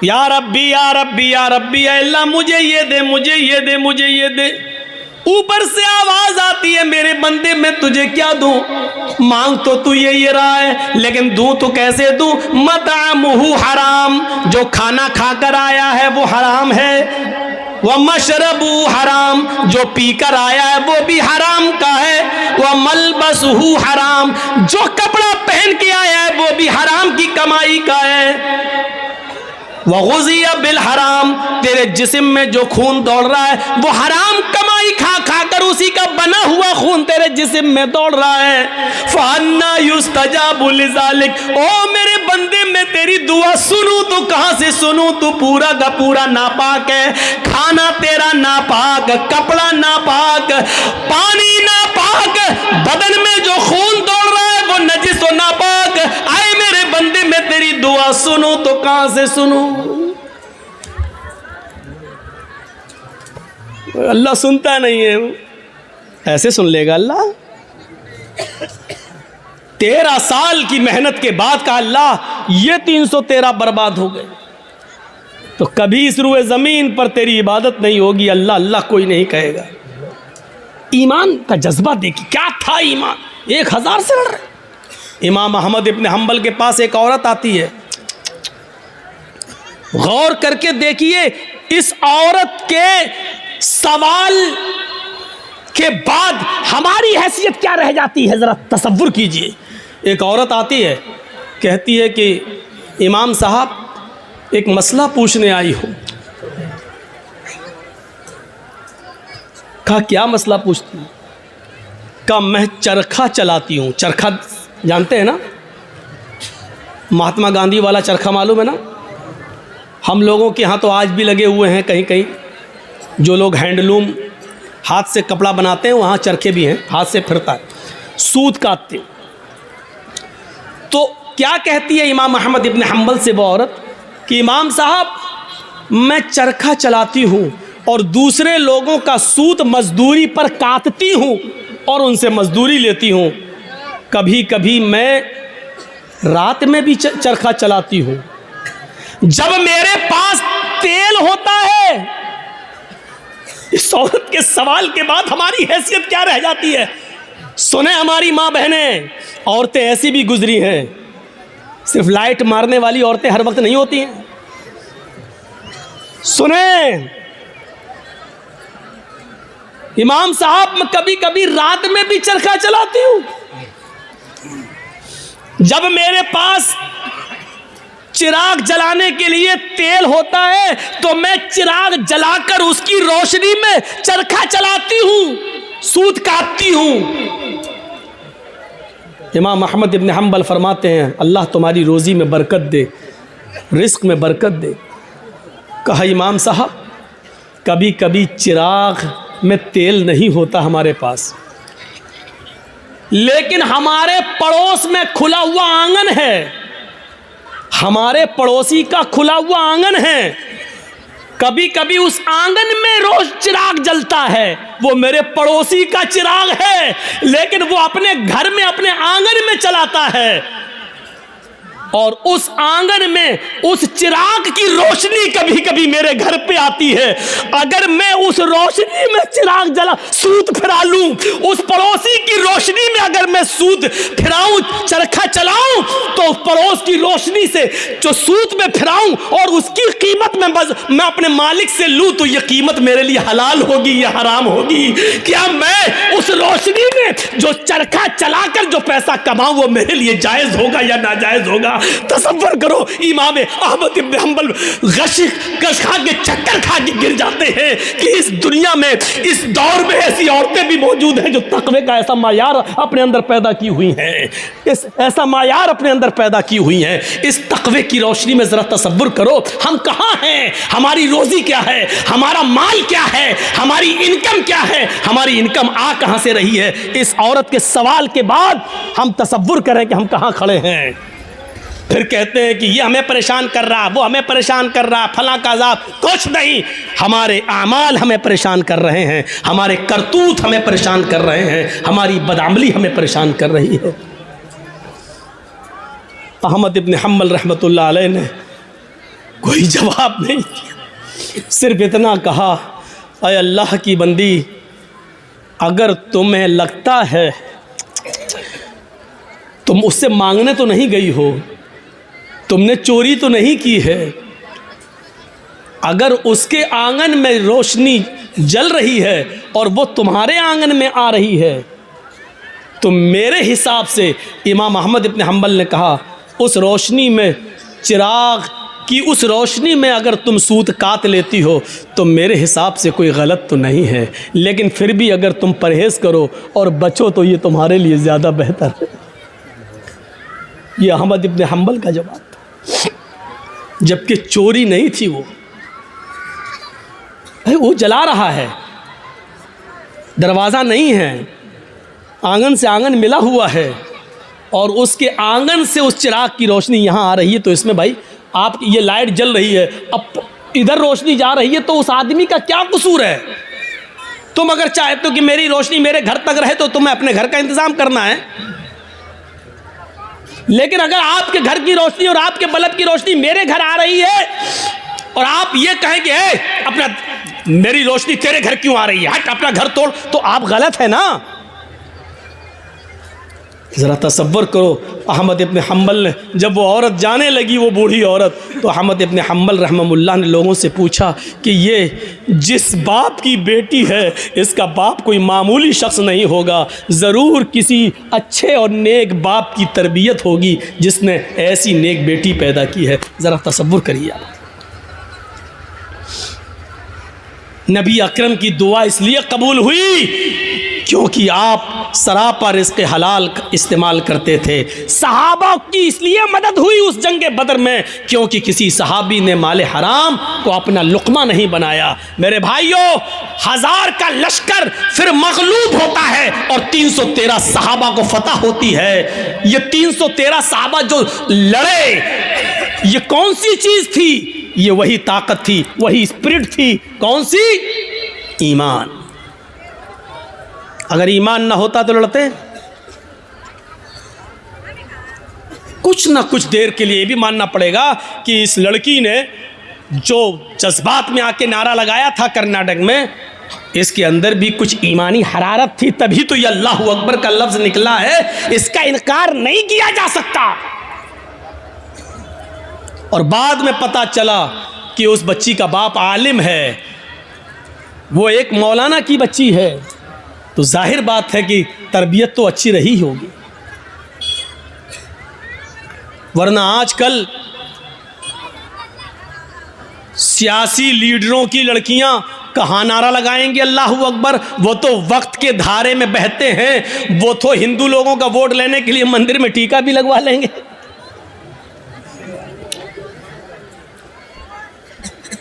या रब्बी या रब्बी या रब्बी, अल्लाह मुझे ये दे, मुझे ये दे, मुझे ये दे। ऊपर से आवाज आती है, मेरे बंदे मैं तुझे क्या दूं? मांग तो तू ये रहा है, लेकिन दूं तो कैसे दूं? मतअमुहु हराम, जो खाना खाकर आया है वो हराम है। व मशरबु हराम, जो पीकर आया है वो भी हराम का है। व मलबसहु हराम, जो कपड़ा पहन के आया है वो भी हराम की कमाई का है। वग़ुज़िया बिल हराम, तेरे जिस्म में जो खून दौड़ रहा है वो हराम कमाई खा खा कर उसी का बना हुआ खून तेरे जिस्म में दौड़ रहा है। फ़अन्ना युस्तजाबु लिज़ालिक, ओ मेरे बंदे मैं तेरी दुआ सुनूं तो कहां से सुनूं? तू पूरा का पूरा नापाक है, खाना तेरा नापाक, कपड़ा नापाक, पानी नापाक, बदन में जो खून दौड़ रहा है वो नजिस और नापाक। आए मेरे बंदे मैं तेरी दुआ सुनूं तो कहां से सुनूं? अल्लाह सुनता नहीं है, ऐसे सुन लेगा अल्लाह? 13 साल की मेहनत के बाद का अल्लाह ये 313 बर्बाद हो गए। तो कभी इस रुए ज़मीन पर तेरी इबादत नहीं होगी, अल्लाह अल्लाह कोई नहीं कहेगा। ईमान का जज्बा देखिए, क्या था ईमान, 1000 से लड़ रहे। इमाम अहमद इब्न हम्बल के पास एक औरत आती है, गौर करके देखिए इस औरत के सवाल के बाद हमारी हैसियत क्या रह जाती है, ज़रा तसव्वुर कीजिए। एक औरत आती है, कहती है कि इमाम साहब एक मसला पूछने आई हूँ। कहा क्या मसला पूछती हूँ? कहा मैं चरखा चलाती हूँ। चरखा जानते हैं ना, महात्मा गांधी वाला चरखा मालूम है ना? हम लोगों के यहाँ तो आज भी लगे हुए हैं कहीं कहीं। जो लोग हैंडलूम हाथ से कपड़ा बनाते हैं वहाँ चरखे भी हैं, हाथ से फिरता है, सूत काटते। तो क्या कहती है इमाम अहमद इब्न हम्बल से वो औरत कि इमाम साहब मैं चरखा चलाती हूँ और दूसरे लोगों का सूत मजदूरी पर काटती हूँ और उनसे मजदूरी लेती हूँ। कभी कभी मैं रात में भी चरखा चलाती हूँ। जब मेरे पास तेल होता है। इस औरत के सवाल के बाद हमारी हैसियत क्या रह जाती है? सुने हमारी माँ बहनें, औरतें ऐसी भी गुजरी हैं, सिर्फ लाइट मारने वाली औरतें हर वक्त नहीं होती हैं। सुने इमाम साहब, मैं कभी कभी रात में भी चरखा चलाती हूँ। जब मेरे पास चिराग जलाने के लिए तेल होता है तो मैं चिराग जलाकर उसकी रोशनी में चरखा चलाती हूँ, सूत काटती हूँ। इमाम अहमद इब्न हम्बल फरमाते हैं अल्लाह तुम्हारी रोज़ी में बरकत दे, रिस्क में बरकत दे। कहा इमाम साहब कभी कभी चिराग में तेल नहीं होता हमारे पास, लेकिन हमारे पड़ोस में खुला हुआ आंगन है, हमारे पड़ोसी का खुला हुआ आंगन है। कभी कभी उस आंगन में रोज चिराग जलता है, वो मेरे पड़ोसी का चिराग है, लेकिन वो अपने घर में अपने आंगन में चलाता है। और उस आंगन में उस चिराग की रोशनी कभी कभी मेरे घर पे आती है। अगर मैं उस रोशनी में चिराग जला सूत फिरा लूं, उस पड़ोसी की रोशनी में अगर मैं सूत फिराऊं, चरखा चलाऊं, तो उस पड़ोस की रोशनी से जो सूत में फिराऊं और उसकी कीमत में मैं अपने मालिक से लूं, तो ये कीमत मेरे लिए हलाल होगी या हराम होगी? क्या मैं उस रोशनी में जो चरखा चलाकर जो पैसा कमाऊं वो मेरे लिए जायज होगा या नाजायज होगा? तसव्वुर करो, इमाम अहमद इब्न हम्बल गश खा के चक्कर खा के गिर जाते हैं कि इस दुनिया में इस दौर में ऐसी औरतें भी मौजूद हैं जो तकवे का ऐसा मायार अपने अंदर पैदा की हुई हैं, ऐसा मायार अपने अंदर पैदा की हुई हैं। इस तकवे की रोशनी में जरा तसव्वुर करो, हम कहाँ हैं, हमारी रोजी क्या है, हमारा माल क्या है, हमारी इनकम क्या है, हमारी इनकम आ कहाँ से रही है। इस औरत के सवाल के बाद हम तसव्वुर करें कि हम कहाँ खड़े हैं। फिर कहते हैं कि ये हमें परेशान कर रहा, वो हमें परेशान कर रहा, फला का अज़ाब। कुछ नहीं, हमारे आमाल हमें परेशान कर रहे हैं, हमारे करतूत हमें परेशान कर रहे हैं, हमारी बदअमली हमें परेशान कर रही है। अहमद इब्न हम्बल रहमतुल्लाह अलैह ने कोई जवाब नहीं दिया, सिर्फ इतना कहा, अय अल्लाह की बंदी, अगर तुम्हें लगता है, तुम उससे मांगने तो नहीं गई हो, तुमने चोरी तो नहीं की है, अगर उसके आंगन में रोशनी जल रही है और वो तुम्हारे आंगन में आ रही है, तो मेरे हिसाब से, इमाम अहमद इब्न हम्बल ने कहा, उस रोशनी में, चिराग की उस रोशनी में अगर तुम सूत काट लेती हो तो मेरे हिसाब से कोई गलत तो नहीं है, लेकिन फिर भी अगर तुम परहेज़ करो और बचो तो ये तुम्हारे लिए ज़्यादा बेहतर है। ये अहमद इब्न हम्बल का जवाब था, जबकि चोरी नहीं थी। वो जला रहा है, दरवाज़ा नहीं है, आंगन से आंगन मिला हुआ है और उसके आंगन से उस चिराग की रोशनी यहाँ आ रही है, तो इसमें भाई आप ये लाइट जल रही है, अब इधर रोशनी जा रही है, तो उस आदमी का क्या कसूर है? तुम अगर चाहते हो कि मेरी रोशनी मेरे घर तक रहे तो तुम्हें अपने घर का इंतज़ाम करना है, लेकिन अगर आपके घर की रोशनी और आपके बल्ब की रोशनी मेरे घर आ रही है और आप ये कहें कि अपना मेरी रोशनी तेरे घर क्यों आ रही है, हट अपना घर तोड़, तो आप गलत है ना। ज़रा तसव्वुर करो, अहमद इब्न हम्बल ने जब वो औरत जाने लगी, वो बूढ़ी औरत, तो अहमद इब्न हम्बल रहमहुल्लाह ने लोगों से पूछा कि ये जिस बाप की बेटी है, इसका बाप कोई मामूली शख्स नहीं होगा, ज़रूर किसी अच्छे और नेक बाप की तरबियत होगी जिसने ऐसी नेक बेटी पैदा की है। ज़रा तसव्वुर करिए आप। नबी अकरम की दुआ इसलिए कबूल हुई क्योंकि आप सरापा रिज़्क़ हलाल इस्तेमाल करते थे। सहाबा की इसलिए मदद हुई उस जंग बदर में क्योंकि किसी सहाबी ने माले हराम को अपना लुक़मा नहीं बनाया। मेरे भाइयों, 1000 का लश्कर फिर मग़लूब होता है और 313 सहाबा को फतह होती है। ये 313 सहाबा जो लड़े, ये कौन सी चीज़ थी? ये वही ताकत थी, वही स्पिरिट थी। कौन सी? ईमान। अगर ईमान ना होता तो लड़ते? कुछ ना कुछ देर के लिए भी मानना पड़ेगा कि इस लड़की ने जो जज्बात में आके नारा लगाया था कर्नाटक में, इसके अंदर भी कुछ ईमानी हरारत थी, तभी तो ये अल्लाहु अकबर का लफ्ज़ निकला है। इसका इनकार नहीं किया जा सकता। और बाद में पता चला कि उस बच्ची का बाप आलिम है, वो एक मौलाना की बच्ची है, तो जाहिर बात है कि तरबियत तो अच्छी रही होगी। वरना आजकल सियासी लीडरों की लड़कियां कहाँ नारा लगाएंगी अल्लाहु अकबर? वो तो वक्त के धारे में बहते हैं, वो तो हिंदू लोगों का वोट लेने के लिए मंदिर में टीका भी लगवा लेंगे।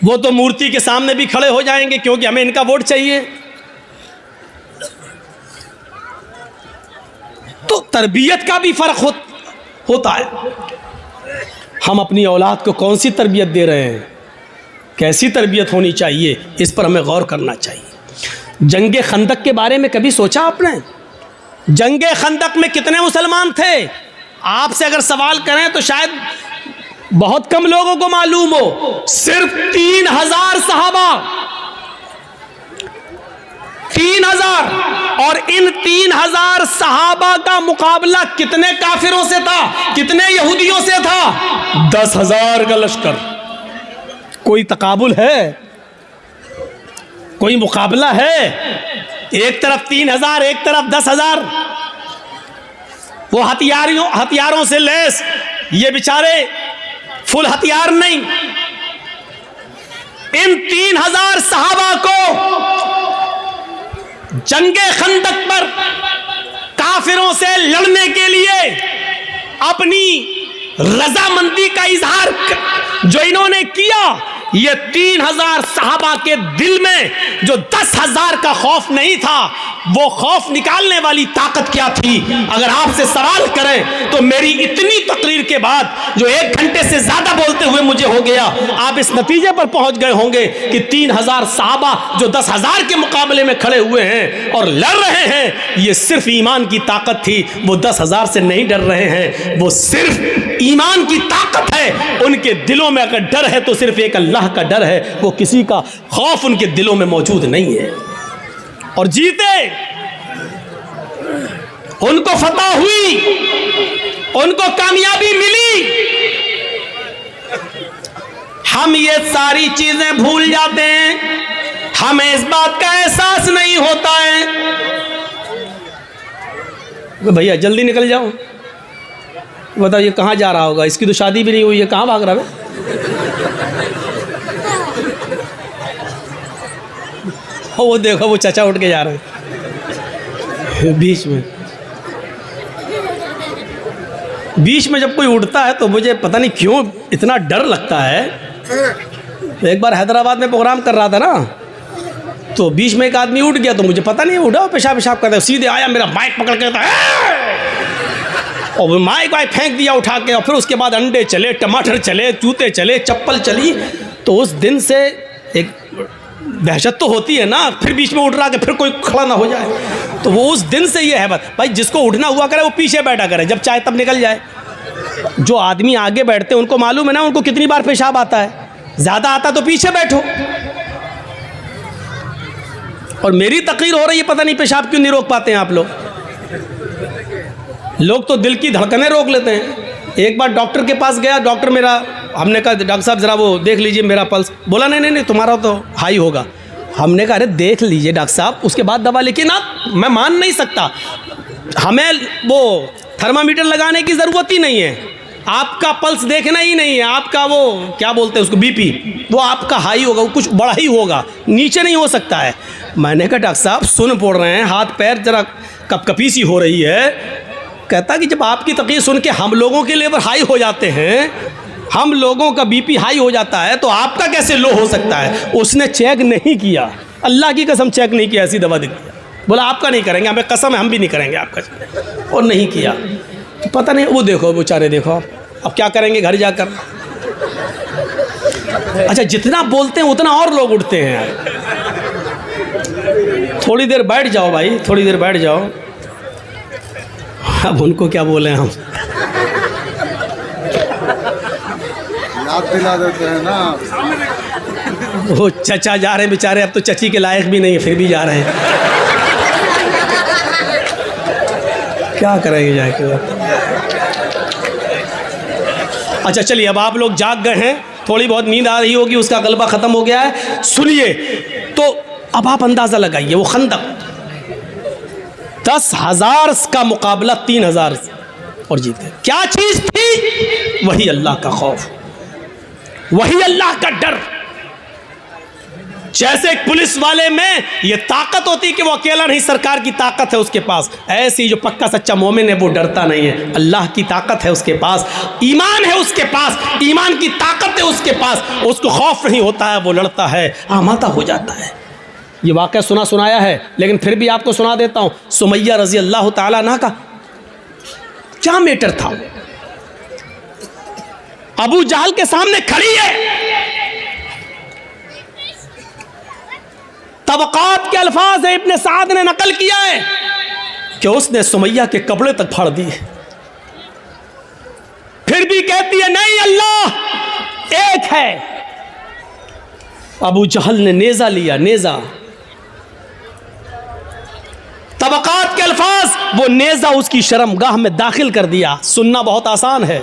वो तो मूर्ति के सामने भी खड़े हो जाएंगे क्योंकि हमें इनका वोट चाहिए। तो तरबियत का भी फर्क होता है। हम अपनी औलाद को कौन सी तरबियत दे रहे हैं, कैसी तरबियत होनी चाहिए, इस पर हमें गौर करना चाहिए। जंगे खंदक के बारे में कभी सोचा आपने? जंगे खंदक में कितने मुसलमान थे? आपसे अगर सवाल करें तो शायद बहुत कम लोगों को मालूम हो। सिर्फ 3000 सहाबा, 3000, और इन 3000 सहाबा का मुकाबला कितने काफिरों से था, कितने यहूदियों से था? 10,000 का लश्कर। कोई तकाबुल है? कोई मुकाबला है? एक तरफ 3000, एक तरफ 10,000। वो हथियारों से लैस, ये बेचारे फुल हथियार नहीं। इन 3000 सहाबा को जंगे खंदक पर काफिरों से लड़ने के लिए अपनी रजामंदी का इजहार जो इन्होंने किया, ये 3000 सहाबा के दिल में जो 10,000 का खौफ नहीं था, वो खौफ निकालने वाली ताकत क्या थी? अगर आपसे सवाल करें तो मेरी इतनी तकरीर के बाद जो 1 घंटे से ज्यादा बोलते हुए मुझे हो गया, आप इस नतीजे पर पहुंच गए होंगे कि 3000 सहाबा जो 10,000 के मुकाबले में खड़े हुए हैं और लड़ रहे हैं, ये सिर्फ ईमान की ताकत थी। वो 10,000 से नहीं डर रहे हैं, वो सिर्फ ईमान की ताकत है, उनके दिलों में अगर डर है तो सिर्फ एक अल्लाह का डर है, वो किसी का खौफ उनके दिलों में मौजूद नहीं है। और जीते, उनको फतह हुई, उनको कामयाबी मिली। हम ये सारी चीजें भूल जाते हैं, हमें इस बात का एहसास नहीं होता है। भैया जल्दी निकल जाओ, बताओ ये कहाँ जा रहा होगा, इसकी तो शादी भी नहीं हुई है, कहाँ भाग रहा है? वो देखो वो चाचा उठ के जा रहे हैं। बीच में जब कोई उठता है तो मुझे पता नहीं क्यों इतना डर लगता है। एक बार हैदराबाद में प्रोग्राम कर रहा था ना, तो बीच में एक आदमी उठ गया, तो मुझे पता नहीं उठा, पेशाब करता है, सीधे आया मेरा माइक पकड़ के, और माइक वाइक फेंक दिया उठा के। और फिर उसके बाद अंडे चले, टमाटर चले, जूते चले, चप्पल चली। तो उस दिन से एक दहशत तो होती है ना, फिर बीच में उठ रहा कि फिर कोई खड़ा ना हो जाए। तो वो उस दिन से ये है बस भाई, जिसको उठना हुआ करे वो पीछे बैठा करे, जब चाहे तब निकल जाए। जो आदमी आगे बैठते हैं उनको मालूम है ना उनको कितनी बार पेशाब आता है, ज़्यादा आता तो पीछे बैठो। और मेरी तकरीर हो रही है, पता नहीं पेशाब क्यों नहीं रोक पाते हैं आप लोग। लोग तो दिल की धड़कनें रोक लेते हैं। एक बार डॉक्टर के पास गया, डॉक्टर मेरा, हमने कहा डॉक्टर साहब ज़रा वो देख लीजिए मेरा पल्स। बोला नहीं तुम्हारा तो हाई होगा। हमने कहा अरे देख लीजिए डॉक्टर साहब, उसके बाद दवा। लेकिन आप, मैं मान नहीं सकता, हमें वो थर्मामीटर लगाने की ज़रूरत ही नहीं है, आपका पल्स देखना ही नहीं है, आपका वो क्या बोलते हैं उसको, बीपी, वो आपका हाई होगा, वो कुछ बड़ा ही होगा, नीचे नहीं हो सकता है। मैंने कहा डॉक्टर साहब सुन पड़ रहे हैं, हाथ पैर जरा कपकपी सी हो रही है। कहता कि जब आपकी तकलीफ सुन के हम लोगों के लेवल हाई हो जाते हैं, हम लोगों का बीपी हाई हो जाता है, तो आपका कैसे लो हो सकता है? उसने चेक नहीं किया, अल्लाह की कसम चेक नहीं किया, ऐसी दवा दे दिया। बोला आपका नहीं करेंगे, हमें कसम है हम भी नहीं करेंगे आपका, और नहीं किया। तो पता नहीं, वो देखो बेचारे, देखो अब क्या करेंगे घर जाकर। अच्छा जितना बोलते हैं उतना और लोग उठते हैं। थोड़ी देर बैठ जाओ भाई, थोड़ी देर बैठ जाओ। अब उनको क्या बोले हम, याद दिला देते हैं ना। वो चचा जा रहे हैं बेचारे, अब तो चची के लायक भी नहीं है, फिर भी जा रहे हैं। क्या करेंगे जाके। अच्छा चलिए, अब आप लोग जाग गए हैं, थोड़ी बहुत नींद आ रही होगी, उसका गलबा ख़त्म हो गया है। सुनिए, तो अब आप अंदाज़ा लगाइए, वो खंदक 10,000 का मुकाबला 3,000 और जीत गए। क्या चीज़ थी? वही अल्लाह का खौफ, वही अल्लाह का डर। जैसे एक पुलिस वाले में ये ताकत होती है कि वो अकेला नहीं, सरकार की ताकत है उसके पास, ऐसी जो पक्का सच्चा मोमिन है वो डरता नहीं है। अल्लाह की ताकत है उसके पास, ईमान है उसके पास, ईमान की ताकत है उसके पास, उसको खौफ नहीं होता है, वो लड़ता है, आमादा हो जाता है। ये वाक़या सुनाया है, लेकिन फिर भी आपको सुना देता हूँ। सुमैया रज़ी अल्लाह ताला अन्हा का क्या मैटर था? अबू जहल के सामने खड़ी है, तबक़ात के अल्फाज है, इब्ने साद ने नकल किया है कि उसने सुमैया के कपड़े तक फाड़ दिए। फिर भी कहती है नहीं, अल्लाह एक है। अबू जहल ने नेज़ा लिया, नेज़ा, तबक़ात के अल्फाज, वो नेज़ा उसकी शर्मगाह में दाखिल कर दिया। सुनना बहुत आसान है,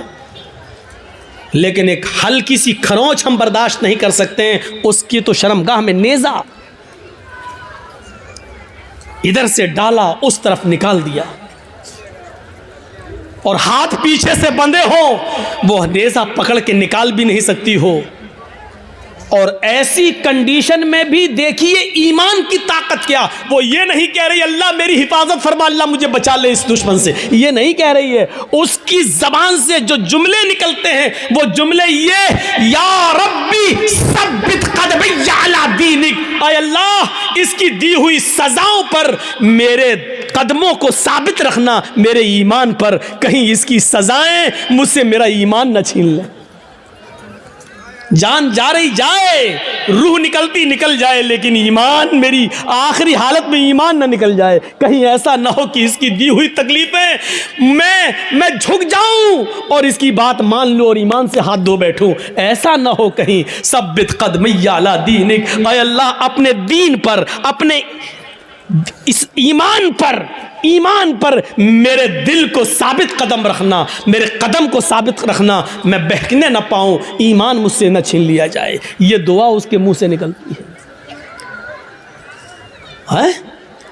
लेकिन एक हल्की सी खरोंच हम बर्दाश्त नहीं कर सकते हैं। उसकी तो शर्मगाह में नेज़ा, इधर से डाला, उस तरफ निकाल दिया, और हाथ पीछे से बंधे हो, वो नेज़ा पकड़ के निकाल भी नहीं सकती हो। और ऐसी कंडीशन में भी देखिए ईमान की ताकत क्या। वो ये नहीं कह रही अल्लाह मेरी हिफाजत फरमा, अल्लाह मुझे बचा ले इस दुश्मन से, ये नहीं कह रही है। उसकी जबान से जो जुमले निकलते हैं वो जुमले ये, या रब्बी सब्बित क़दमी अला दीनिक, ऐ अल्लाह इसकी दी हुई सजाओं पर मेरे कदमों को साबित रखना, मेरे ईमान पर, कहीं इसकी सजाएं मुझसे मेरा ईमान न छीन ले। जान जा रही जाए, रूह निकलती निकल जाए, लेकिन ईमान, मेरी आखिरी हालत में ईमान ना निकल जाए। कहीं ऐसा ना हो कि इसकी दी हुई तकलीफ़ें मैं झुक जाऊं और इसकी बात मान लूं और ईमान से हाथ धो बैठूं। ऐसा ना हो कहीं। सब्बित क़दमैया अला दीनिक, ऐ अल्लाह अपने दीन पर, अपने इस ईमान पर मेरे दिल को साबित कदम रखना, मेरे कदम को साबित रखना, मैं बहकने न पाऊं, ईमान मुझसे न छीन लिया जाए। ये दुआ उसके मुंह से निकलती है।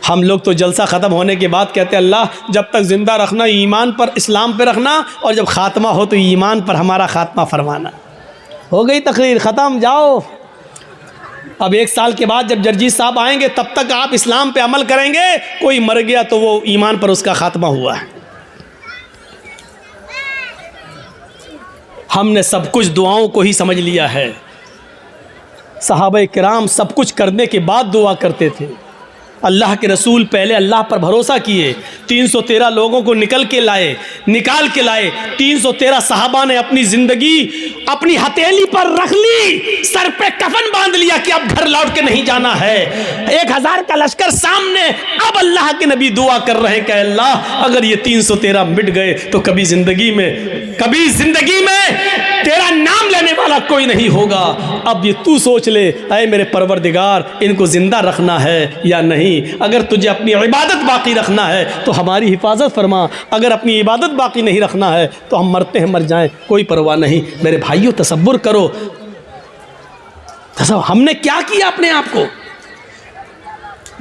हम लोग तो जलसा ख़त्म होने के बाद कहते हैं अल्लाह जब तक ज़िंदा रखना ईमान पर, इस्लाम पे रखना, और जब ख़ात्मा हो तो ईमान पर हमारा ख़ात्मा फरमाना। हो गई तकरीर, ख़त्म, जाओ। अब 1 साल के बाद जब जर्जी साहब आएंगे तब तक आप इस्लाम पे अमल करेंगे। कोई मर गया तो वो ईमान पर उसका खात्मा हुआ है। हमने सब कुछ दुआओं को ही समझ लिया है। सहाबा किराम सब कुछ करने के बाद दुआ करते थे। अल्लाह के रसूल पहले अल्लाह पर भरोसा किए, 313 लोगों को निकाल के लाए। 313 सहाबा ने अपनी ज़िंदगी अपनी हथेली पर रख ली, सर पे कफन बांध लिया कि अब घर लौट के नहीं जाना है। 1000 का लश्कर सामने, अब अल्लाह के नबी दुआ कर रहे हैं कि अल्लाह अगर ये 313 मिट गए तो कभी ज़िंदगी में तेरा नाम लेने वाला कोई नहीं होगा। अब ये तू सोच ले, ऐ मेरे परवरदिगार, इनको ज़िंदा रखना है या नहीं। अगर तुझे अपनी इबादत बाकी रखना है तो हमारी हिफाजत फरमा, अगर अपनी इबादत बाकी नहीं रखना है तो हम मरते हैं मर जाएं, कोई परवाह नहीं। मेरे भाइयों तसव्वुर करो, हमने क्या किया अपने आप को।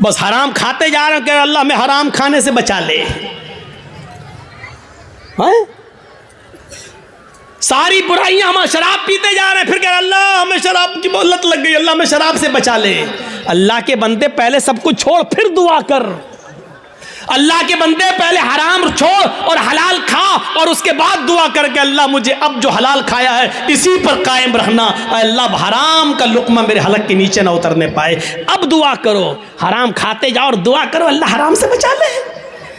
बस हराम खाते जा रहे हैं कि अल्लाह हमें हराम खाने से बचा ले। सारी बुराइयां, हम शराब पीते जा रहे हैं, फिर कह अल्लाह हमें शराब की लत लग गई, अल्लाह हमें शराब से बचा ले। अल्लाह के बंदे पहले सब कुछ छोड़ फिर दुआ कर। अल्लाह के बंदे पहले हराम छोड़ और हलाल खा और उसके बाद दुआ करके अल्लाह मुझे अब जो हलाल खाया है इसी पर कायम रखना। अल्लाह हराम का लुक़मा मेरे हलक के नीचे ना उतरने पाए। अब दुआ करो, हराम खाते जाओ और दुआ करो अल्लाह हराम से बचा ले।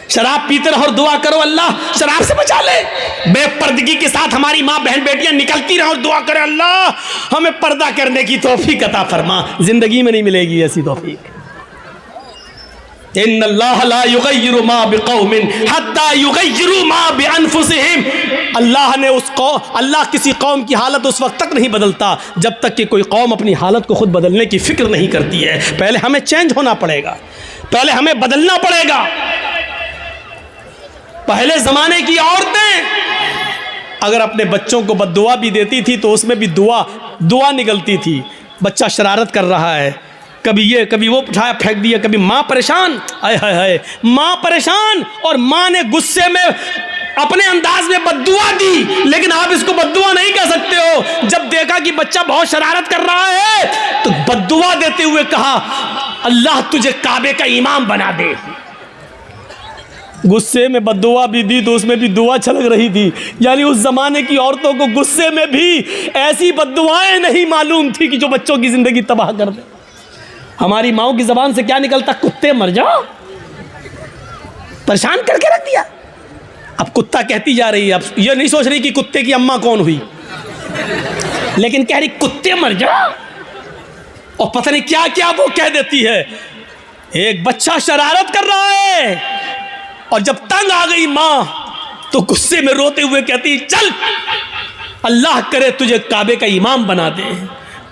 शराब पीते रहो और दुआ करो अल्लाह शराब से बचा ले। बेपर्दगी के साथ हमारी माँ बहन बेटियां निकलती रहो और दुआ करे अल्लाह हमें पर्दा करने की तौफीक अता फरमा। जिंदगी में नहीं मिलेगी ऐसी तौफीक। इन्नल्लाह ला युगय्यिरु मा बिक़ौमिन हत्ता युगय्यिरु मा बिअनफुसिहिम। अल्लाह किसी कौम की हालत उस वक्त तक नहीं बदलता जब तक कि कोई कौम अपनी हालत को खुद बदलने की फिक्र नहीं करती है। पहले हमें चेंज होना पड़ेगा, पहले हमें बदलना पड़ेगा। पहले ज़माने की औरतें अगर अपने बच्चों को बद्दुआ भी देती थी तो उसमें भी दुआ निकलती थी। बच्चा शरारत कर रहा है, कभी ये कभी वो उठाया फेंक दिया, कभी माँ परेशान, आय हाय हाय माँ परेशान, और माँ ने गुस्से में अपने अंदाज में बद्दुआ दी। लेकिन आप इसको बद्दुआ नहीं कह सकते हो। जब देखा कि बच्चा बहुत शरारत कर रहा है तो बद्दुआ देते हुए कहा अल्लाह तुझे काबे का इमाम बना दे। गुस्से में बद्दुआ भी दी तो उसमें भी दुआ छलक रही थी। यानी उस ज़माने की औरतों को गुस्से में भी ऐसी बद्दुआएं नहीं मालूम थी कि जो बच्चों की ज़िंदगी तबाह कर दे। हमारी माओ की ज़बान से क्या निकलता, कुत्ते मर जाओ, परेशान करके रख दिया। अब कुत्ता कहती जा रही है, अब ये नहीं सोच रही कि कुत्ते की अम्मा कौन हुई, लेकिन कह रही कुत्ते मर जाओ, और पता नहीं क्या क्या वो कह देती है। एक बच्चा शरारत कर रहा है और जब तंग आ गई माँ तो गुस्से में रोते हुए कहती चल अल्लाह करे तुझे काबे का इमाम बना दे।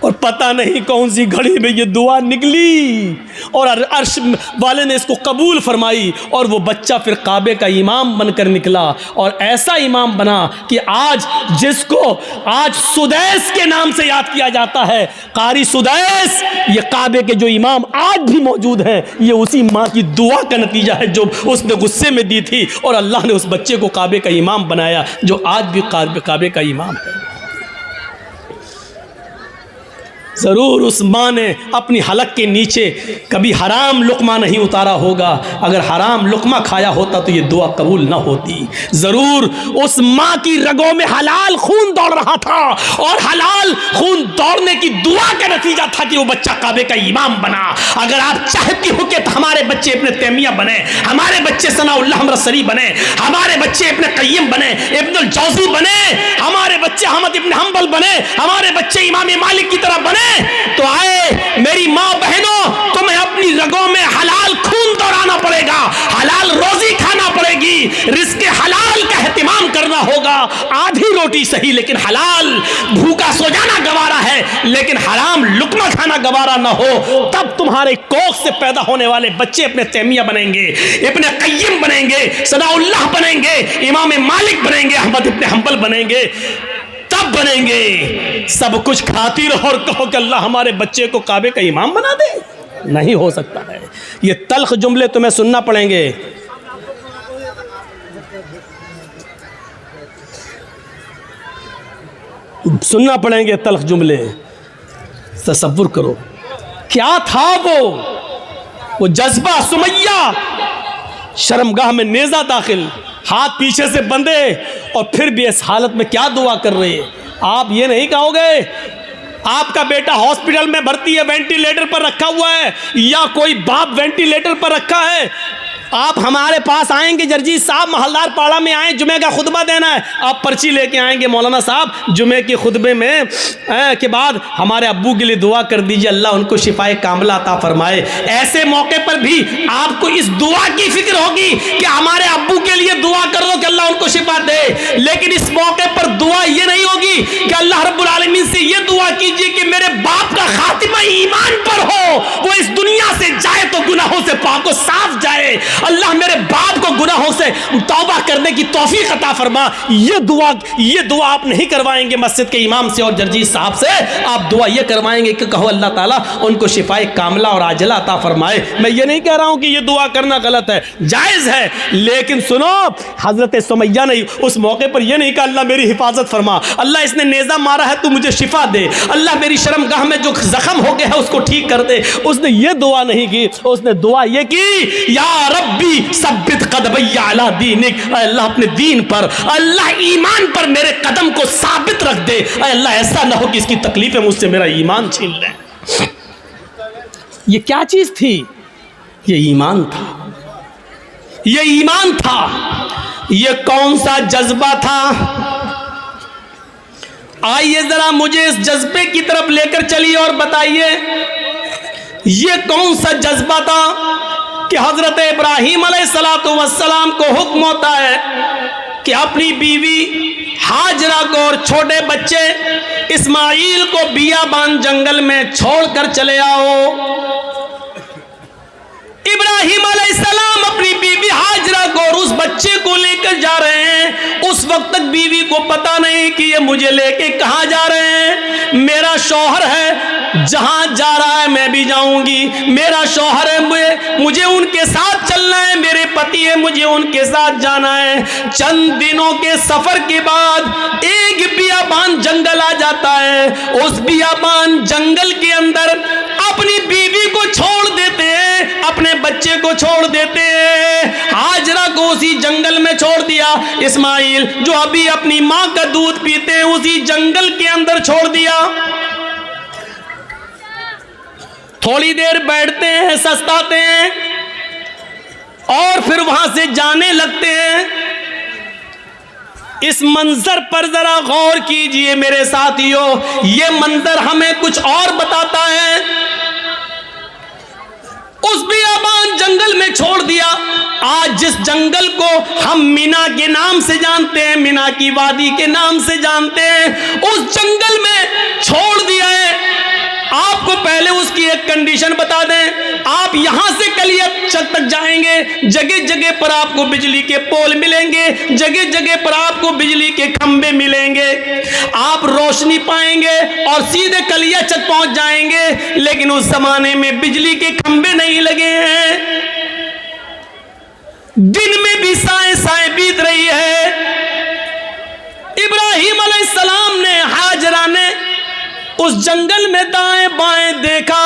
और पता नहीं कौन सी घड़ी में ये दुआ निकली और अर्श वाले ने इसको कबूल फरमाई और वो बच्चा फिर काबे का इमाम बनकर निकला। और ऐसा इमाम बना कि आज जिसको आज सुदैस के नाम से याद किया जाता है, कारी सुदैस, ये काबे के जो इमाम आज भी मौजूद हैं, ये उसी माँ की दुआ का नतीजा है जो उसने गुस्से में दी थी और अल्लाह ने उस बच्चे को काबे का इमाम बनाया जो आज भी काबे का इमाम है। ज़रूर उस माँ ने अपनी हलक के नीचे कभी हराम लुक़मा नहीं उतारा होगा। अगर हराम लुक़मा खाया होता तो ये दुआ कबूल ना होती। ज़रूर उस माँ की रगों में हलाल खून दौड़ रहा था और हलाल खून दौड़ने की दुआ का नतीजा था कि वो बच्चा काबे का इमाम बना। अगर आप चाहती हो कि हमारे बच्चे इब्न तैमिया बने, हमारे बच्चे सनाउल्लाह हमरसरी बने, हमारे बच्चे इब्न क़य्यिम बने, इब्नुल जौज़ी बने, हमारे बच्चे अहमद इब्न हंबल बने, हमारे बच्चे इमाम मालिक की तरह बने, तो आए मेरी माँ बहनों, तुम्हें अपनी रगों में हलाल खून दौड़ाना पड़ेगा, हलाल रोजी खाना पड़ेगी, रिज़्क़ हलाल का एहतिमाम करना होगा। आधी रोटी सही लेकिन हलाल, भूखा सो जाना गवारा है लेकिन हराम लुक़मा खाना गवारा ना हो, तब तुम्हारे कोख से पैदा होने वाले बच्चे अपने तैमिया बनेंगे, इब्न क़य्यिम बनेंगे, सनाउल्लाह बनेंगे, इमाम मालिक बनेंगे, अहमद इब्न हंबल बनेंगे, तब बनेंगे। सब कुछ खाती रहो और कहो कि अल्लाह हमारे बच्चे को काबे का इमाम बना दे, नहीं हो सकता है। ये तल्ख जुमले तुम्हें सुनना पड़ेंगे। सुनना पड़ेंगे तल्ख जुमले। तसव्वुर करो क्या था वो जज्बा। सुमैया शर्मगाह में नेज़ा दाखिल, हाथ पीछे से बंधे और फिर भी इस हालत में क्या दुआ कर रहे हैं। आप ये नहीं कहोगे आपका बेटा हॉस्पिटल में भर्ती है, वेंटिलेटर पर रखा हुआ है, या कोई बाप वेंटिलेटर पर रखा है, आप हमारे पास आएंगे जर्जी साहब महलदार पाड़ा में आए, जुमे का खुतबा देना है, आप पर्ची लेके आएंगे मौलाना साहब जुमे के खुतबे में के बाद हमारे अब्बू के लिए दुआ कर दीजिए, अल्लाह उनको शिफाए कामिला अता फरमाए। ऐसे मौके पर भी आपको इस दुआ की फिक्र होगी कि हमारे अब्बू के लिए दुआ कर दो कि अल्लाह उनको शिफा दे, लेकिन इस मौके पर दुआ ये नहीं होगी कि अल्लाह रब्बुल आलमीन से ये दुआ कीजिए कि मेरे बाप का खातिमा ईमान पर हो, वो इस दुनिया से जाए तो गुनाहों से पाक साफ जाए, अल्लाह मेरे बाप को गुनाहों से तौबा करने की तौफीक अता फरमा। ये दुआ आप नहीं करवाएंगे मस्जिद के इमाम से और जर्जी साहब से, आप दुआ ये करवाएंगे कि कहो अल्लाह ताला उनको शिफाए कामिला और आजिला अता फरमाए। मैं ये नहीं कह रहा हूं कि ये दुआ करना गलत है, जायज़ है, लेकिन सुनो हजरत सुमैया ने उस मौके पर यह नहीं कहा अल्लाह मेरी हिफाजत फरमा, अल्लाह इसने नेज़ा मारा है तू मुझे शिफा दे, अल्लाह मेरी शर्मगाह में जो जख्म हो गया है उसको ठीक कर दे। उसने ये दुआ नहीं की, उसने दुआ ये की या रब्बी सब्बित कदमैया अला दीनिक, अल्लाह अपने दीन पर, अल्लाह ईमान पर मेरे कदम को साबित रख दे, अल्लाह ऐसा ना हो कि इसकी तकलीफें मुझसे मेरा ईमान छीन लें। ये क्या चीज थी? ये ईमान था, ये ईमान था। ये कौन सा जज्बा था? आइए जरा मुझे इस जज्बे की तरफ लेकर चलिए और बताइए ये कौन सा जज्बा था कि हजरत इब्राहीम अलैहिस्सलातु वस्सलाम को हुक्म होता है कि अपनी बीवी हाजरा को और छोटे बच्चे इस्माइल को बियाबान जंगल में छोड़कर चले आओ। इब्राहीम अलैहिस्सलाम अपनी बीवी हाजरा को और उस बच्चे को लेकर जा रहे हैं। उस वक्त तक बीवी को पता नहीं कि ये मुझे लेके कहाँ जा रहे हैं। मेरा शौहर है, जहां जा रहा है मैं भी जाऊंगी, मेरा शौहर है, मुझे उनके साथ चलना है, मेरे पति है, मुझे उनके साथ जाना है। चंद दिनों के सफर के बाद एक बियाबान जंगल आ जाता है। उस बियाबान जंगल के अंदर अपनी बीवी को छोड़ देते हैं, अपने बच्चे को छोड़ देते हैं। हाजरा को उसी जंगल में छोड़ दिया। इस्माइल जो अभी अपनी मां का दूध पीते हैं उसी जंगल के अंदर छोड़ दिया। थोड़ी देर बैठते हैं, सस्ताते हैं और फिर वहां से जाने लगते हैं। इस मंजर पर जरा गौर कीजिए मेरे साथियों, ये मंजर हमें कुछ और बताता है। उस बियाबान जंगल में छोड़ दिया। आज जिस जंगल को हम मीना के नाम से जानते हैं, मीना की वादी के नाम से जानते हैं, उस जंगल में छोड़ दिया है। आपको पहले उसकी एक कंडीशन बता दें, आप यहां से कलिया तक जाएंगे, जगह जगह पर आपको बिजली के पोल मिलेंगे, जगह जगह पर आपको बिजली के खंबे मिलेंगे, आप रोशनी पाएंगे और सीधे कलिया तक पहुंच जाएंगे। लेकिन उस जमाने में बिजली के खंबे नहीं लगे हैं, दिन में भी साए साए बीत रही है। इब्राहीम अलैहिस्सलाम ने, हाजरा ने उस जंगल में दाएं बाएं देखा,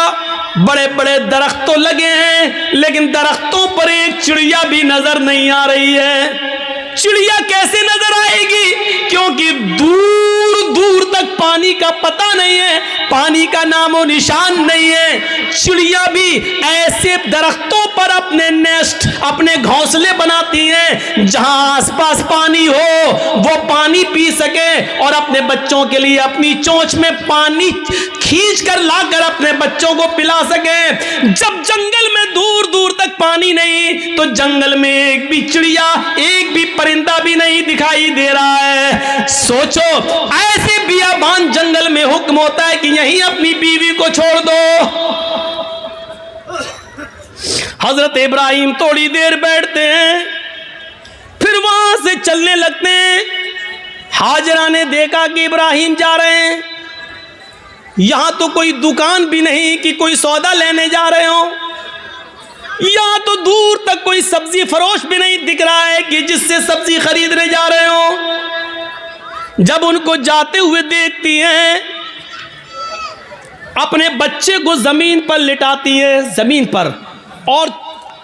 बड़े बड़े दरख्त तो लगे हैं, लेकिन दरख्तों पर एक चिड़िया भी नजर नहीं आ रही है। चिड़िया कैसे नजर आएगी? क्योंकि दूर दूर तक पानी का पता नहीं है, पानी का नामो निशान नहीं है। चिड़िया भी ऐसे दरख्तों पर अपने नेस्ट, अपने घोंसले बनाती हैं जहां आसपास पानी हो, वो पानी पी सके और अपने बच्चों के लिए अपनी चोंच में पानी खींच कर लाकर अपने बच्चों को पिला सके। जब जंगल में दूर दूर तक पानी नहीं, तो जंगल में एक भी चिड़िया, एक भी परिंदा भी नहीं दिखाई दे रहा है। सोचो, ऐसे बियाबान जंगल में हुक्म होता है कि यहीं अपनी बीवी को छोड़ दो। हजरत इब्राहिम थोड़ी देर बैठते हैं, फिर वहां से चलने लगते हैं। हाजरा ने देखा कि इब्राहिम जा रहे हैं, यहां तो कोई दुकान भी नहीं कि कोई सौदा लेने जा रहे हो, यहां तो दूर तक कोई सब्जी फरोश भी नहीं दिख रहा है कि जिससे सब्जी खरीदने जा रहे हो। जब उनको जाते हुए देखती हैं, अपने बच्चे को जमीन पर लिटाती है, जमीन पर, और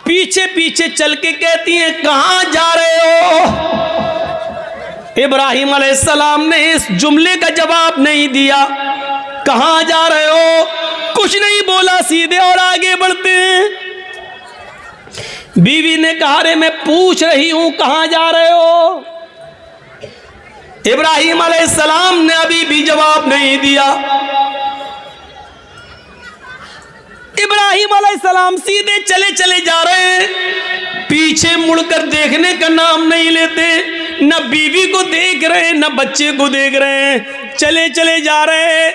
पीछे पीछे चल के कहती हैं, कहां जा रहे हो? इब्राहिम अलैहिस्सलाम ने इस जुमले का जवाब नहीं दिया। कहां जा रहे हो? कुछ नहीं बोला, सीधे और आगे बढ़ते हैं। बीवी ने कहा, रे मैं पूछ रही हूं कहां जा रहे हो? इब्राहिम अलैहिस्सलाम ने अभी भी जवाब नहीं दिया। इब्राहिम अलैहिस्सलाम सीधे चले चले जा रहे हैं, पीछे मुड़कर देखने का नाम नहीं लेते। न बीवी को देख रहे, न बच्चे को देख रहे हैं, चले चले जा रहे हैं।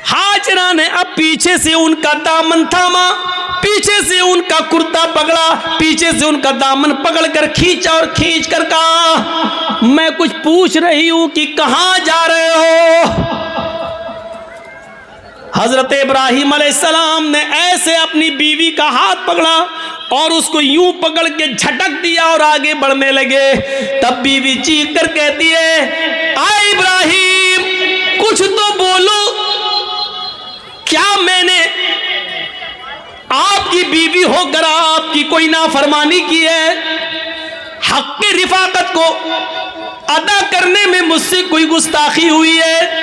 हाजरा ने अब पीछे से उनका दामन थामा, पीछे से उनका कुर्ता पकड़ा, पीछे से उनका दामन पकड़कर खींचा और खींच कर कहा, मैं कुछ पूछ रही हूं कि कहां जा रहे हो? हजरत इब्राहिम अलैहिस्सलाम ने ऐसे अपनी बीवी का हाथ पकड़ा और उसको यूं पकड़ के झटक दिया और आगे बढ़ने लगे। तब बीवी चीख कर कहती है, आए इब्राहिम, कुछ तो बोलो, क्या मैंने आपकी बीवी होकर आपकी कोई नाफरमानी की है? हक की रिफाकत को अदा करने में मुझसे कोई गुस्ताखी हुई है?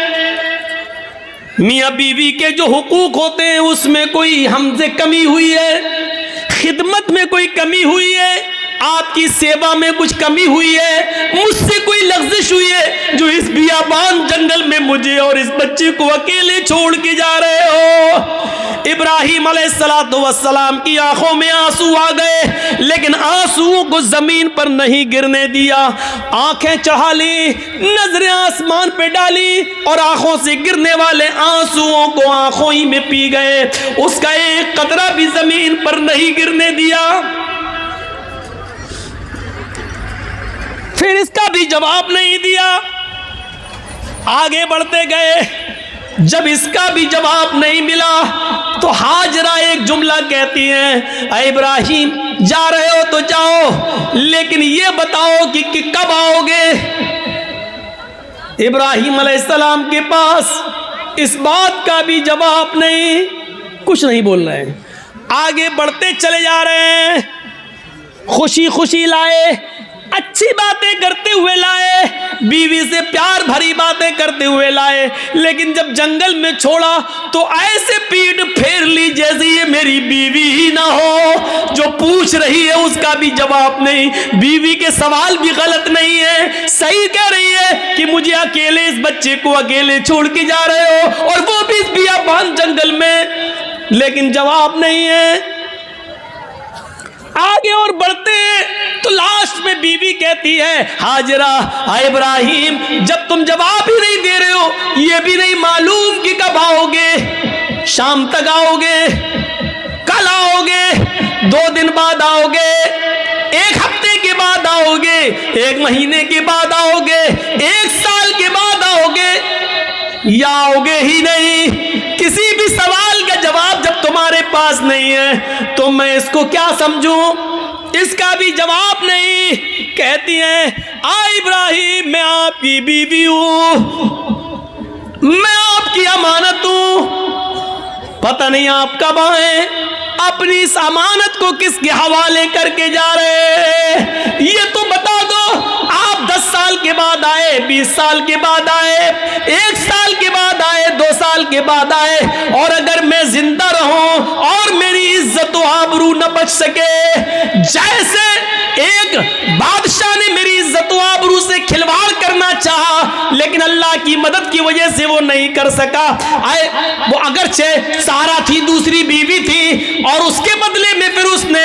मियां बीवी के जो हुकूक होते हैं उसमें कोई हमसे कमी हुई है? खिदमत में कोई कमी हुई है? आपकी सेवा में कुछ कमी हुई है? मुझसे कोई लग़्ज़िश हुई है जो इस बियाबान जंगल में मुझे और इस बच्चे को अकेले छोड़ के जा रहे हो? इब्राहिम अलैहिस्सलाम की आंखों में आंसू आ गए, लेकिन आंसुओं को जमीन पर नहीं गिरने दिया। आंखें चढ़ा ली, नजरें आसमान पे डाली और आंखों से गिरने वाले आंसुओं को आंखों ही में पी गए। उसका एक कतरा भी जमीन पर नहीं गिरने दिया। फिर इसका भी जवाब नहीं दिया, आगे बढ़ते गए। जब इसका भी जवाब नहीं मिला तो हाजरा एक जुमला कहती हैं, अरे इब्राहिम, जा रहे हो तो जाओ, लेकिन ये बताओ कि कब आओगे? इब्राहिम अलैहिस्सलाम के पास इस बात का भी जवाब नहीं, कुछ नहीं बोल रहे हैं। आगे बढ़ते चले जा रहे हैं, खुशी खुशी लाए, अच्छी बातें करते हुए लाए, बीवी से प्यार भरी बातें करते हुए लाए, लेकिन जब जंगल में छोड़ा तो ऐसे पीठ फेर ली जैसे ये मेरी बीवी ही ना हो। जो पूछ रही है उसका भी जवाब नहीं, बीवी के सवाल भी गलत नहीं है, सही कह रही है कि मुझे अकेले, इस बच्चे को अकेले छोड़ के जा रहे हो, और वो भी इस बियाबान जंगल में, लेकिन जवाब नहीं है। आगे और बढ़ते तो लास्ट में बीवी कहती है, हाजरा, इब्राहिम, जब तुम जवाब ही नहीं दे रहे हो, ये भी नहीं मालूम कि कब आओगे, शाम तक आओगे, कल आओगे, 2 दिन बाद आओगे, 1 हफ्ते के बाद आओगे, 1 महीने के बाद आओगे, 1 साल के बाद आओगे, या आओगे ही नहीं? किसी भी सवाल का जवाब जब तुम्हारे पास नहीं है तो मैं इसको क्या समझूं? इसका भी जवाब नहीं। कहती हैं, इब्राहिम, मैं आपकी बीवी हूं, मैं आपकी अमानत हूं, पता नहीं आप कब आए, अपनी इस अमानत को किसके हवाले करके जा रहे, ये तो बता दो। आप 10 साल के बाद आए, 20 साल के बाद आए, 1 साल के बाद आए, 2 साल के बाद आए, और अगर मैं जिंदा रहूं और मेरी इज्जत व आबरू न बच सके, जैसे एक बादशाह ने मेरी इज्जत व आबरू से खिलवाड़ करना चाहा लेकिन अल्लाह की मदद की वजह से वो नहीं कर सका। वो अगरचे सारा थी, दूसरी बीवी थी, और उसके बदले में फिर उसने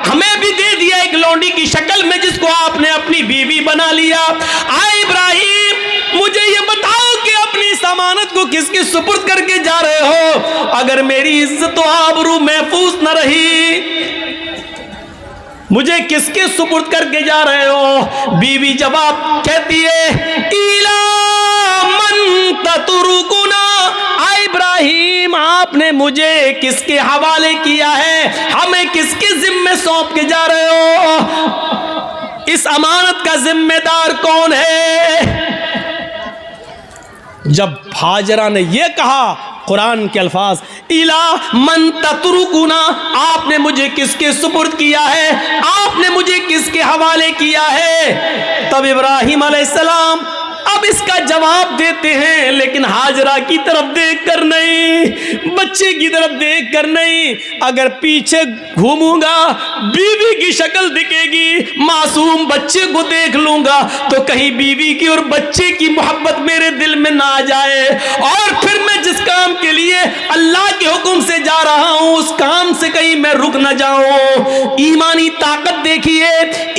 हमें भी दे दिया एक लौंडी की शक्ल में, जिसको आपने अपनी बीवी बना लिया। आए इब्राहिम, मुझे ये बताओ कि अपनी इस अमानत को किसके सुपुर्द करके जा रहे हो? अगर मेरी इज्जत व आबरू महफूज न रही, मुझे किसके सुपुर्द करके जा रहे हो? बीवी जवाब कहती है, इला मन ततरुकुना। आए इब्राहिम, आपने मुझे किसके हवाले किया है? हमें किसके जिम्मे सौंप के जा रहे हो? इस अमानत का जिम्मेदार कौन है? जब हाजरा ने यह कहा, कुरान के अल्फाज, इला मन ततरुकुना, आपने मुझे किसके सुपुर्द किया है, आपने मुझे किसके हवाले किया है? तब इब्राहिम अलैहिस्सलाम अब इसका जवाब देते हैं, लेकिन हाजरा की तरफ देख कर नहीं, बच्चे की तरफ देख कर नहीं। अगर पीछे घूमूंगा बीवी की शक्ल दिखेगी, मासूम बच्चे को देख लूंगा तो कहीं बीवी की और बच्चे की मोहब्बत मेरे दिल में ना आ जाए, और फिर मैं जिस काम के लिए अल्लाह के हुक्म से जा रहा हूं उस काम से कहीं मैं रुक ना जाऊं। ईमानी ताकत देखिए,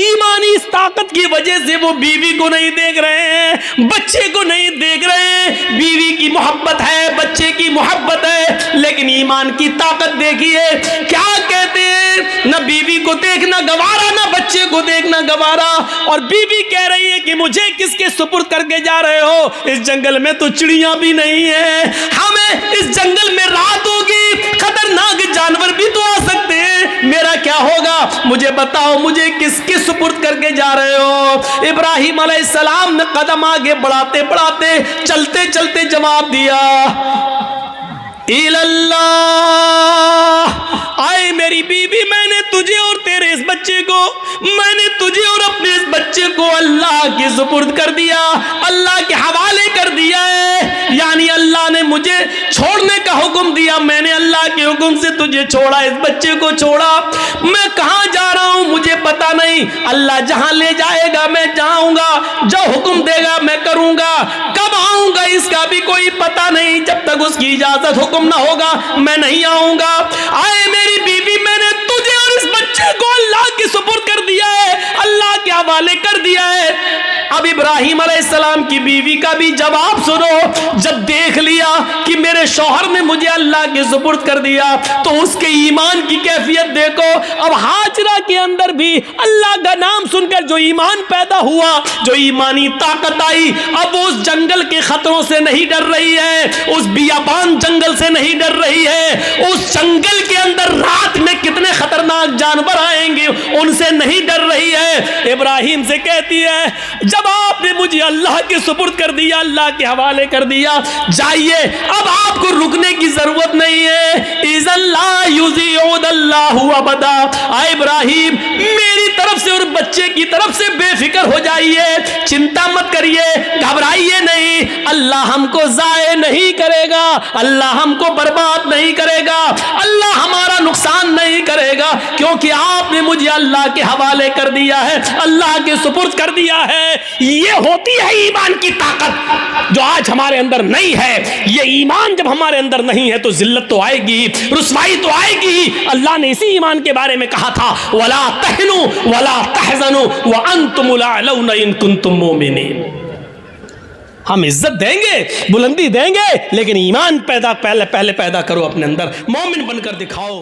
ईमानी इस ताकत की वजह से वो बीवी को नहीं देख रहे हैं, बच्चे को नहीं देख रहे। बीवी की मोहब्बत है, बच्चे की मोहब्बत है, लेकिन ईमान की ताकत देखिए। क्या कहते हैं, न बीवी को देखना गवारा, न बच्चे को देखना गवारा, और बीवी कह रही है कि मुझे किसके सुपुर्द करके जा रहे हो? इस जंगल में तो चिड़ियां भी नहीं है, हमें इस जंगल में रात होगी, खतरनाक जानवर भी तो आ सकते हैं, मेरा क्या होगा? मुझे बताओ, मुझे किसके सुपुर्द करके जा रहे हो? इब्राहिम अलैहिस्सलाम ने कदम आगे बढ़ाते बढ़ाते, चलते चलते जवाब दिया, इल्लल्लाह। आए मेरी बीवी, मैंने तुझे और तेरे इस बच्चे को, मैंने तुझे और अपने इस बच्चे को अल्लाह के सुपुर्द कर दिया, अल्लाह के हवाले कर दिया है। यानी अल्लाह ने मुझे छोड़ने का हुक्म दिया, मैंने अल्लाह के हुक्म से तुझे छोड़ा, इस बच्चे को छोड़ा। मैं कहां जा रहा हूं मुझे पता नहीं, अल्लाह जहां ले जाएगा मैं जाऊंगा, जो हुक्म देगा मैं करूंगा, कब आऊंगा इसका भी कोई पता नहीं, जब तक उसकी इजाजत हुक्म ना होगा मैं नहीं आऊंगा। आए मेरी बीवी, मैंने तुझे और इस बच्चे को अल्लाह के सुपुर्द कर दिया है, अल्लाह के हवाले कर दिया है। अब इब्राहिम अलैहिस्सलाम की बीवी का भी जवाब सुनो। जब देख लिया कि मेरे शौहर ने मुझे अल्लाह के सुपुर्द कर दिया तो उसके ईमान की कैफियत देखो। अब हाजरा के अंदर भी अल्लाह का नाम सुनकर जो ईमान पैदा हुआ, जो ईमानी ताकत आई, अब वो उस जंगल के खतरों से नहीं डर रही है, उस बियाबान जंगल से नहीं डर रही है, उस जंगल के अंदर रात में कितने खतरनाक जानवर आएंगे उनसे नहीं डर रही है। इब्राहिम से कहती है, जब आपने मुझे अल्लाह के सुपुर्द कर दिया, अल्लाह के हवाले कर दिया, जाइए, अब आपको रुकने की जरूरत नहीं है। अबदा। इब्राहिम, मेरी तरफ से और बच्चे की तरफ से बेफिक्र हो जाइए, चिंता मत करिए, घबराइए नहीं, अल्लाह हमको जाए नहीं करेगा, अल्लाह हमको बर्बाद नहीं करेगा, अल्लाह हमारा नुकसान नहीं करेगा, क्योंकि आपने मुझे अल्लाह के हवाले कर दिया है, अल्लाह के सुपुर्द कर दिया है। ये होती है ईमान की ताकत जो आज हमारे अंदर नहीं है। ये ईमान जब हमारे अंदर नहीं है तो जिल्लत तो आएगी, रुसवाई तो आएगी। अल्लाह ने इसी ईमान के बारे में कहा था, वला तहनु वला तहजनु व अंतुमुल अलौना इन कुंतुम मुमिनीन। हम इज्जत देंगे, बुलंदी देंगे, लेकिन ईमान पहले पैदा करो अपने अंदर, मोमिन बनकर दिखाओ।